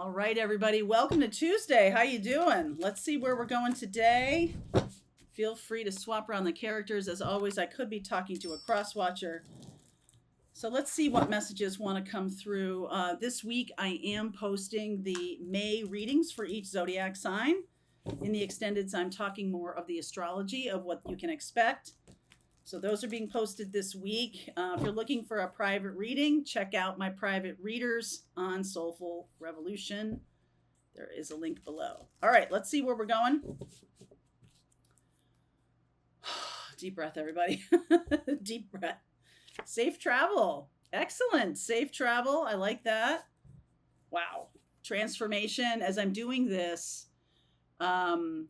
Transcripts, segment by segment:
All right, everybody. Welcome to Tuesday. How you doing? Let's see where we're going today. Feel free to swap around the characters. As always, I could be talking to a cross watcher. So let's see what messages want to come through. This week, I am posting the May readings for each zodiac sign. In the extendeds, I'm talking more of the astrology of what you can expect. So those are being posted this week. If you're looking for a private reading, check out my private readers on Soulful Revolution. There is a link below. All right, let's see where we're going. Deep breath, everybody. Deep breath. Safe travel. Excellent. Safe travel. I like that. Wow. Transformation. As I'm doing this,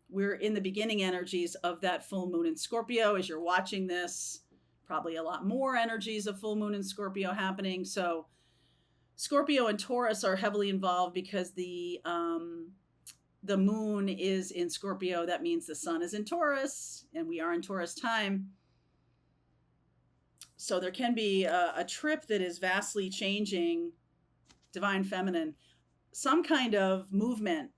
we're in the beginning energies of that full moon in Scorpio. As you're watching this, probably a lot more energies of full moon in Scorpio happening. So Scorpio and Taurus are heavily involved because the moon is in Scorpio. That means the sun is in Taurus, and we are in Taurus time. So there can be a trip that is vastly changing divine feminine, some kind of movement,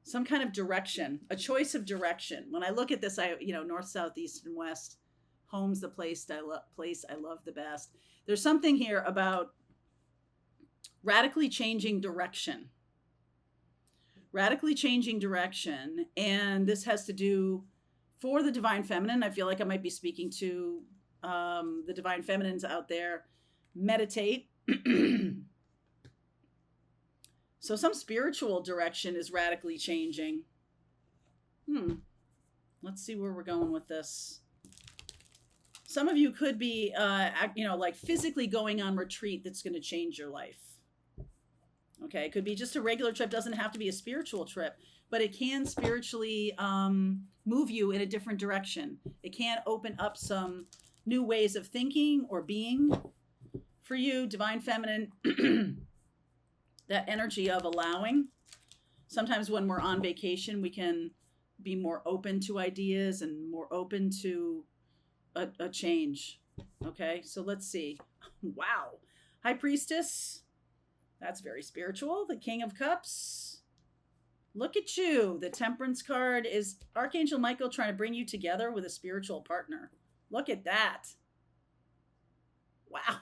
some kind of direction, a choice of direction. When I look at this, north, south, east, and west, home's the place I love the best. There's something here about radically changing direction. And this has to do, for the divine feminine, I feel like I might be speaking to the divine feminines out there. Meditate. So some spiritual direction is radically changing. Let's see where we're going with this. Some of you could be, like physically going on retreat that's going to change your life. Okay, it could be just a regular trip. Doesn't have to be a spiritual trip, but it can spiritually move you in a different direction. It can open up some new ways of thinking or being for you, divine feminine. That energy of allowing. Sometimes when we're on vacation, we can be more open to ideas and more open to a change. Okay, so let's see. Wow. High Priestess. That's very spiritual. The King of Cups. Look at you. The Temperance card is Archangel Michael trying to bring you together with a spiritual partner. Look at that. Wow.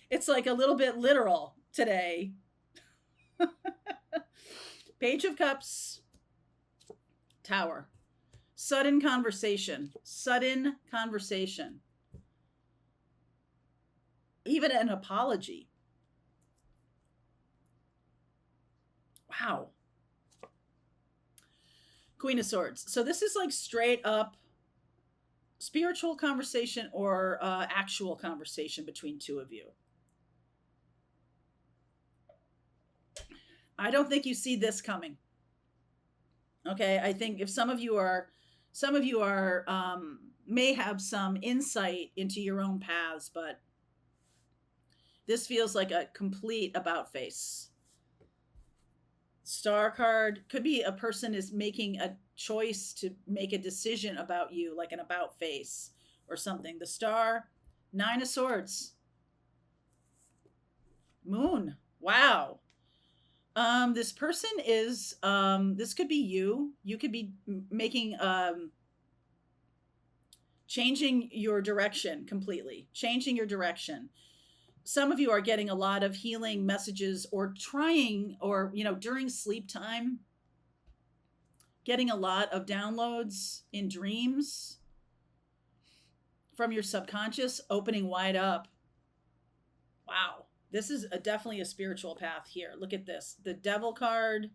It's like a little bit literal today. Page of Cups. Tower. Sudden conversation. Even an apology. Wow. Queen of Swords. So this is like straight up spiritual conversation or actual conversation between two of you. I don't think you see this coming. Okay, I think if some of you are may have some insight into your own paths, but this feels like a complete about face. Star card could be a person is making a choice to make a decision about you, like an about face or something. The Star, Nine of Swords, Moon. Wow. This person is, this could be you. You could be making, changing your direction completely, changing your direction. Some of you are getting a lot of healing messages or trying, or, during sleep time, getting a lot of downloads in dreams from your subconscious, opening wide up. Wow. This is definitely a spiritual path here. Look at this. The Devil card.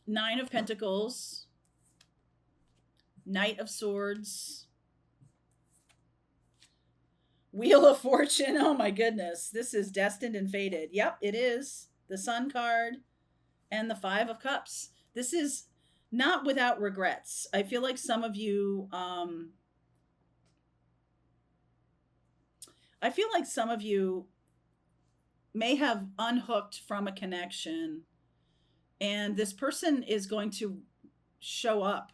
Nine of Pentacles. Knight of Swords. Wheel of Fortune. Oh my goodness. This is destined and fated. Yep, it is. The Sun card. And the Five of Cups. This is not without regrets. I feel like some of you... I feel like some of you may have unhooked from a connection, and this person is going to show up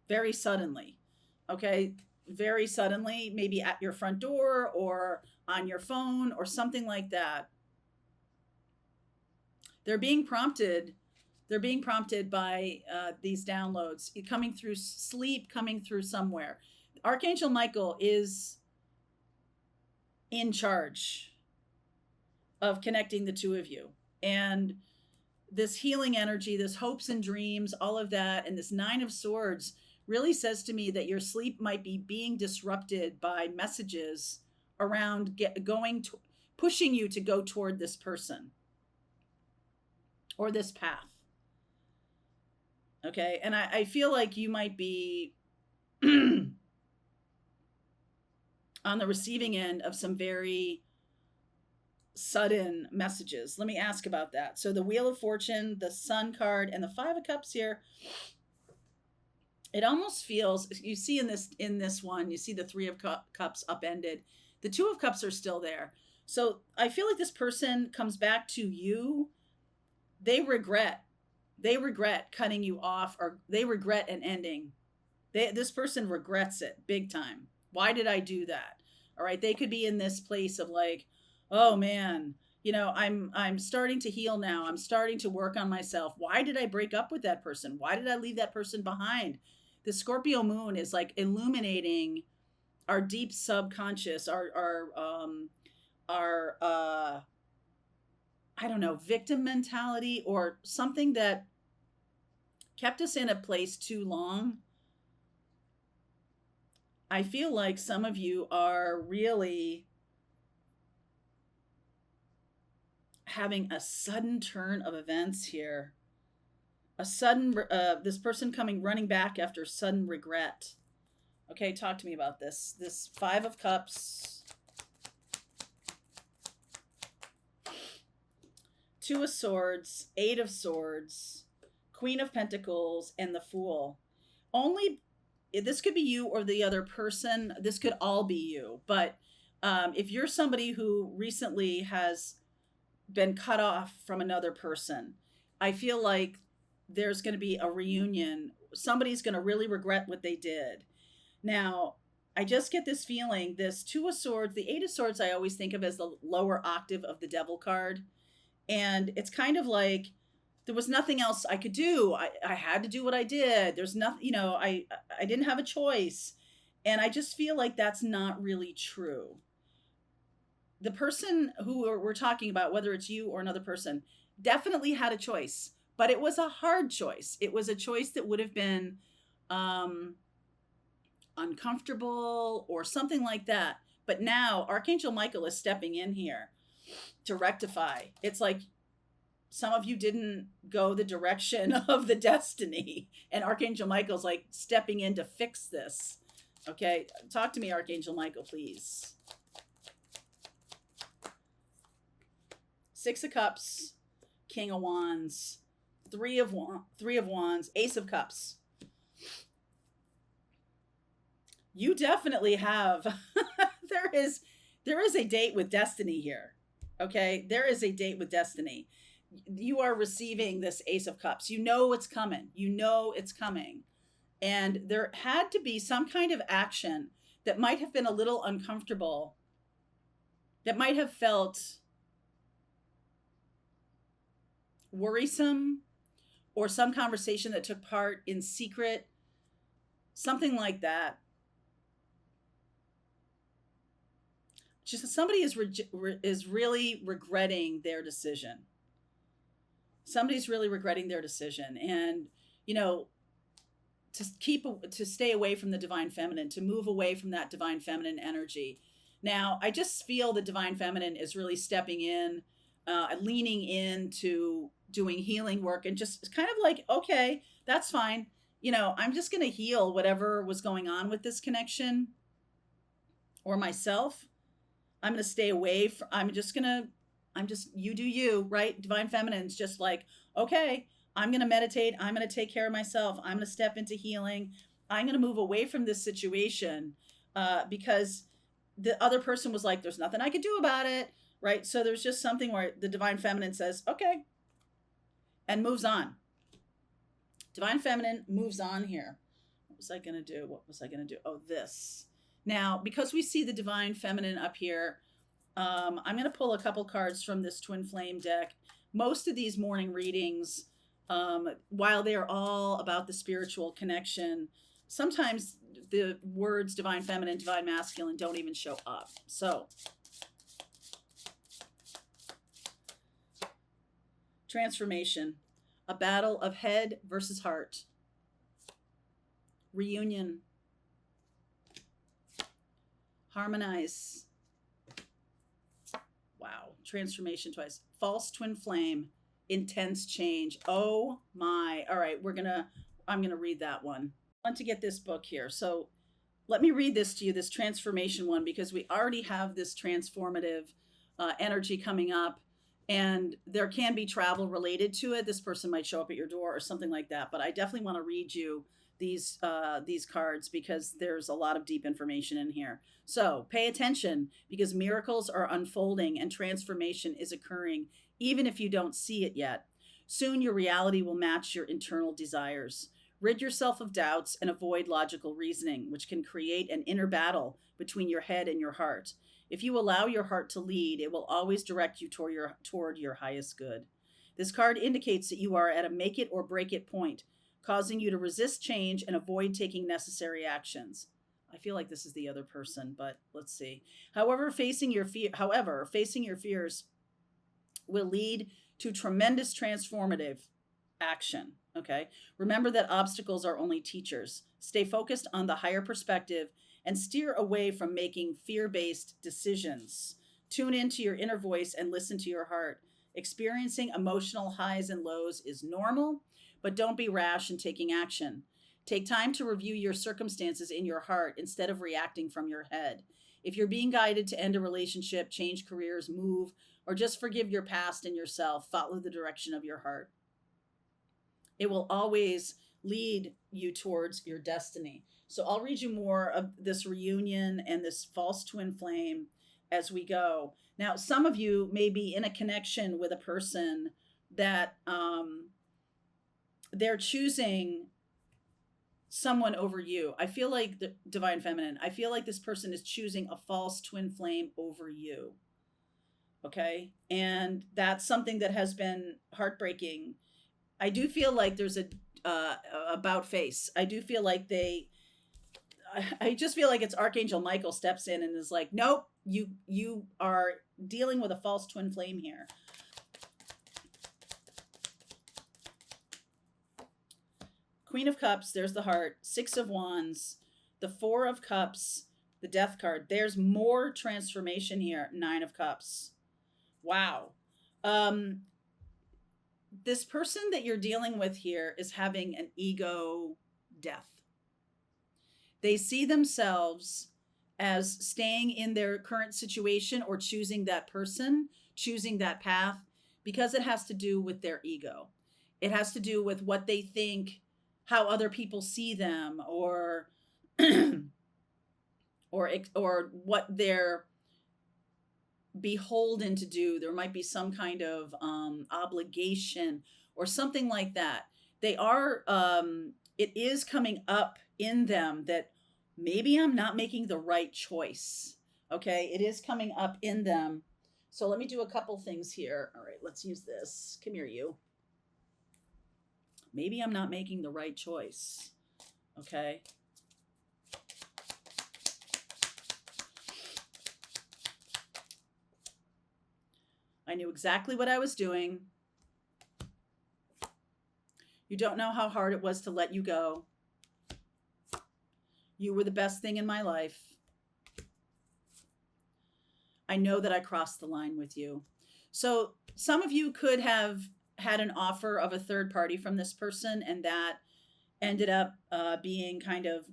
very suddenly. Okay, very suddenly, maybe at your front door or on your phone or something like that. They're being prompted. They're being prompted by these downloads coming through sleep, coming through somewhere. Archangel Michael is in charge of connecting the two of you. And this healing energy, this hopes and dreams, all of that, and this Nine of Swords really says to me that your sleep might be being disrupted by messages around pushing you to go toward this person or this path. Okay. And I feel like you might be on the receiving end of some very sudden messages. Let me ask about that. So the Wheel of Fortune, the Sun card, and the Five of Cups here, it almost feels, you see in this one, you see the Three of Cups upended. The Two of Cups are still there. So I feel like this person comes back to you. They regret cutting you off, or they regret an ending. This person regrets it big time. Why did I do that? All right. They could be in this place of like, oh man, I'm starting to heal now. I'm starting to work on myself. Why did I break up with that person? Why did I leave that person behind? The Scorpio moon is like illuminating our deep subconscious, our I don't know, victim mentality, or something that kept us in a place too long. I feel like some of you are really having a sudden turn of events here. A sudden, this person running back after sudden regret. Okay, talk to me about this. This Five of Cups, Two of Swords, Eight of Swords, Queen of Pentacles, and the Fool. This could be you or the other person. This could all be you. But if you're somebody who recently has been cut off from another person, I feel like there's going to be a reunion. Somebody's going to really regret what they did. Now, I just get this feeling, this Two of Swords, the Eight of Swords, I always think of as the lower octave of the Devil card. And it's kind of like, there was nothing else I could do. I had to do what I did. There's nothing, I didn't have a choice. And I just feel like that's not really true. The person who we're talking about, whether it's you or another person, definitely had a choice, but it was a hard choice. It was a choice that would have been uncomfortable or something like that. But now Archangel Michael is stepping in here to rectify. It's like some of you didn't go the direction of the destiny, and Archangel Michael's like stepping in to fix this. Okay, talk to me, Archangel Michael, please. Six of Cups, King of Wands, Three of Wands, Ace of Cups. You definitely have, there is a date with destiny here. Okay, there is a date with destiny. You are receiving this Ace of Cups. You know it's coming. And there had to be some kind of action that might have been a little uncomfortable, that might have felt worrisome, or some conversation that took part in secret, something like that. Just somebody is really regretting their decision. Somebody's really regretting their decision, and to stay away from the divine feminine, to move away from that divine feminine energy. Now, I just feel the divine feminine is really stepping in, leaning into doing healing work, and just kind of like, okay, that's fine. I'm just going to heal whatever was going on with this connection or myself. I'm going to stay away from, you do you, right? Divine feminine's just like, okay, I'm going to meditate. I'm going to take care of myself. I'm going to step into healing. I'm going to move away from this situation because the other person was like, there's nothing I could do about it, right? So there's just something where the divine feminine says, okay, and moves on. Divine feminine moves on here. What was I going to do? Oh, this. Now, because we see the divine feminine up here, I'm going to pull a couple cards from this Twin Flame deck. most of these morning readings, while they're all about the spiritual connection, sometimes the words divine feminine, divine masculine don't even show up. So, transformation, a battle of head versus heart, reunion, harmonize. Wow, transformation twice. False twin flame, intense change. Oh my. All right, I'm gonna read that one. I want to get this book here. So let me read this to you, this transformation one, because we already have this transformative energy coming up, and there can be travel related to it. This person might show up at your door or something like that. But I definitely want to read you these cards because there's a lot of deep information in here. So pay attention because miracles are unfolding and transformation is occurring, even if you don't see it yet. Soon your reality will match your internal desires. Rid yourself of doubts and avoid logical reasoning, which can create an inner battle between your head and your heart. If you allow your heart to lead, it will always direct you toward your highest good. This card indicates that you are at a make it or break it point, causing you to resist change and avoid taking necessary actions. I feel like this is the other person, but let's see. However, facing your fears will lead to tremendous transformative action. Okay. Remember that obstacles are only teachers. Stay focused on the higher perspective and steer away from making fear based decisions. Tune into your inner voice and listen to your heart. Experiencing emotional highs and lows is normal, but don't be rash in taking action. Take time to review your circumstances in your heart instead of reacting from your head. If you're being guided to end a relationship, change careers, move, or just forgive your past and yourself, follow the direction of your heart. It will always lead you towards your destiny. So I'll read you more of this reunion and this false twin flame as we go. Now, some of you may be in a connection with a person that they're choosing someone over you. I feel like the divine feminine, I feel like this person is choosing a false twin flame over you. Okay. And that's something that has been heartbreaking. I do feel like there's a about face. I do feel like I just feel like it's Archangel Michael steps in and is like, nope, you are dealing with a false twin flame here. Queen of Cups, there's the heart. Six of Wands, the Four of Cups, the Death card. There's more transformation here. Nine of Cups. Wow. This person that you're dealing with here is having an ego death. They see themselves as staying in their current situation or choosing that person, choosing that path, because it has to do with their ego. It has to do with what they think, how other people see them, or or what they're beholden to do. There might be some kind of obligation or something like that. They are it is coming up in them that maybe I'm not making the right choice. Okay, it is coming up in them. So let me do a couple things here. All right, let's use this. Come here, you. Maybe I'm not making the right choice. Okay. I knew exactly what I was doing. You don't know how hard it was to let you go. You were the best thing in my life. I know that I crossed the line with you. So some of you could have had an offer of a third party from this person, and that ended up being kind of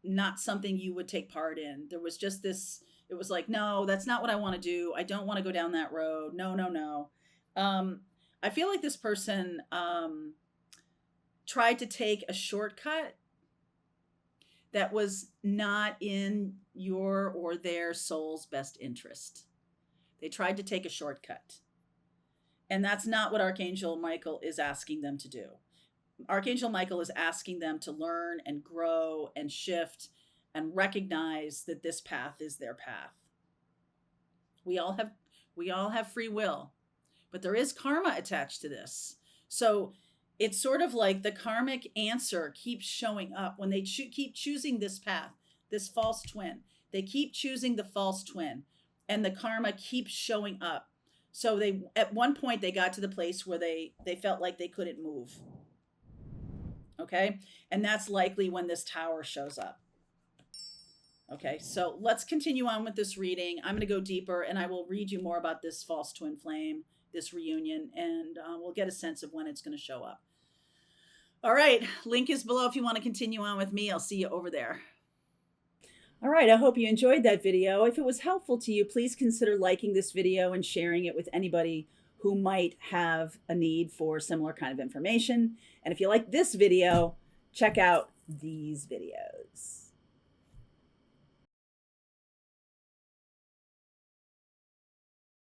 not something you would take part in. There was just this, it was like, no, that's not what I want to do. I don't want to go down that road. No, no, no. I feel like this person tried to take a shortcut that was not in your or their soul's best interest. They tried to take a shortcut. And that's not what Archangel Michael is asking them to do. Archangel Michael is asking them to learn and grow and shift and recognize that this path is their path. We all have free will. but there is karma attached to this. So it's sort of like the karmic answer keeps showing up when they keep choosing this path, this false twin. They keep choosing the false twin, and the karma keeps showing up. So they, at one point, they got to the place where they felt like they couldn't move. Okay, and that's likely when this tower shows up. Okay, so let's continue on with this reading. I'm going to go deeper, and I will read you more about this false twin flame, this reunion, and we'll get a sense of when it's going to show up. All right, link is below if you want to continue on with me. I'll see you over there. All right, I hope you enjoyed that video. If it was helpful to you, please consider liking this video and sharing it with anybody who might have a need for similar kind of information. And if you like this video, check out these videos.